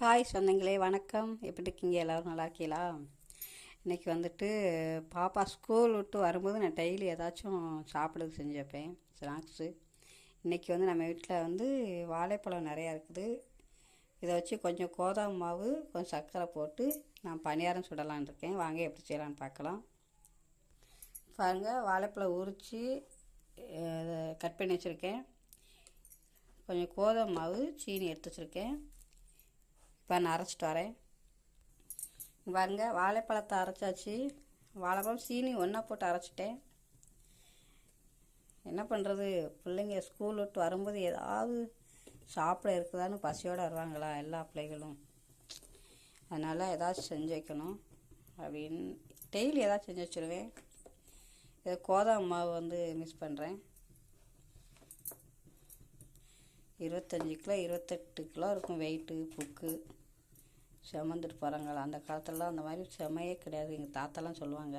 Hi சொந்தங்களே, வணக்கம். எப்படி இருக்கீங்க? எல்லோரும் நல்லா இருக்கீங்களா? இன்றைக்கி வந்துட்டு பாப்பா ஸ்கூல் விட்டு வரும்போது நான் டெய்லி ஏதாச்சும் சாப்பிடுறது செஞ்சு வைப்பேன், ஸ்நாக்ஸு. இன்றைக்கி வந்து நம்ம வீட்டில் வந்து வாழைப்பழம் நிறையா இருக்குது. இதை வச்சு கொஞ்சம் கோதுமை மாவு, கொஞ்சம் சர்க்கரை போட்டு நான் பணியாரம் சுடலான் இருக்கேன். வாங்க எப்படி செய்யலான்னு பார்க்கலாம். பாருங்கள், வாழைப்பழம் உரித்து கட் பண்ணி வச்சுருக்கேன். கொஞ்சம் கோதுமை மாவு, சீனி எடுத்து வச்சுருக்கேன். இப்போ நான் அரைச்சிட்டு வரேன். பாருங்க, வாழைப்பழத்தை அரைச்சாச்சு. வாழைப்பழம் சீனி ஒன்றா போட்டு அரைச்சிட்டேன். என்ன பண்ணுறது, பிள்ளைங்க ஸ்கூல் விட்டு வரும்போது ஏதாவது சாப்பிட இருக்குதான்னு பசியோடு வருவாங்களா எல்லா பிள்ளைகளும். அதனால் ஏதாச்சும் செஞ்சு வைக்கணும் அப்படின்னு டெய்லி ஏதாச்சும் செஞ்சு வச்சுருவேன். இதை கோதுமை மாவு வந்து மிக்ஸ் பண்ணுறேன். 25 கிலோ 28 கிலோ இருக்கும் வெயிட்டு. புக்கு சுமந்துட்டு போகிறாங்களா, அந்த காலத்துலலாம் அந்த மாதிரி செமையே கிடையாது. எங்கள் தாத்தாலாம் சொல்லுவாங்க,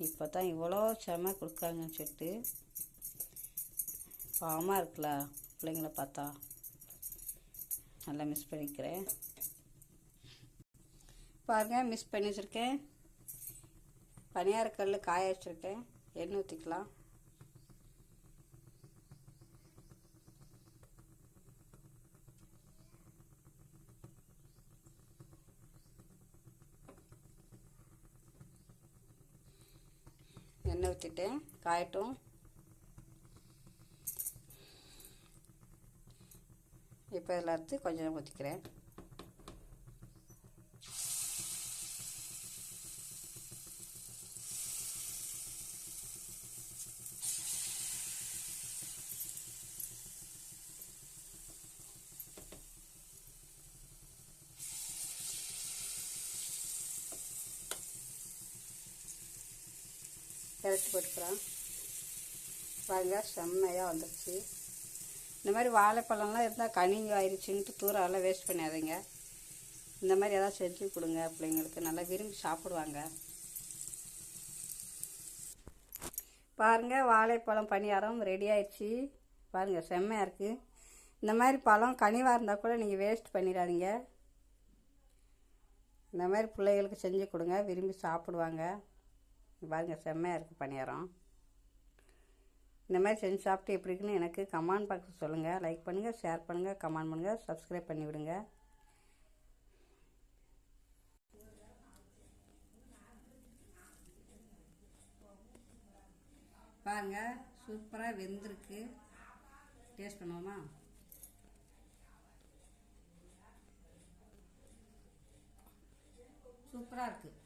இப்போ தான் இவ்வளோ செமை கொடுக்காங்கன்னு சொல்லிட்டு பாவமாக இருக்குல்ல பிள்ளைங்கள பார்த்தா. நல்லா மிஸ் பண்ணிக்கிறேன். பாருங்கள், மிஸ் பண்ணி வச்சுருக்கேன். பனியாரக்கல் காய வச்சுருக்கேன். எண்ணெய் ஊற்றிக்கலாம். எண்ணெய் ஊற்றிட்டேன், காயட்டும். இப்போ இதில் எடுத்து கொஞ்சம் ஊற்றிக்கிறேன். கிளச்சி போட்டுக்கிறேன். பாருங்க, செம்மையாக வந்துடுச்சு. இந்த மாதிரி வாழைப்பழம்லாம் இருந்தால் கனிங்க ஆயிடுச்சுன்ட்டு தூரெல்லாம் வேஸ்ட் பண்ணாதீங்க. இந்த மாதிரி எதாவது செஞ்சு கொடுங்க, பிள்ளைங்களுக்கு நல்லா விரும்பி சாப்பிடுவாங்க. பாருங்கள், வாழைப்பழம் பணியாரம் ரெடி ஆயிடுச்சு. பாருங்கள், செம்மையாக இருக்குது. இந்த மாதிரி பழம் கனிவாக இருந்தால் கூட நீங்கள் வேஸ்ட் பண்ணிடாதீங்க. இந்த மாதிரி பிள்ளைகளுக்கு செஞ்சு கொடுங்க, விரும்பி சாப்பிடுவாங்க. பாருங்கள், செம்மையாக இருக்குது பணியாரம். இந்த மாதிரி செஞ்சு சாப்பிட்டு எப்படி இருக்குன்னு எனக்கு கமெண்ட் பாக்ஸில் சொல்லுங்கள். லைக் பண்ணுங்கள், ஷேர் பண்ணுங்கள், கமெண்ட் பண்ணுங்கள், சப்ஸ்கிரைப் பண்ணி விடுங்க. பாருங்கள், சூப்பராக வெந்திருக்கு. டேஸ்ட் பண்ணுவோமா? சூப்பராக இருக்குது.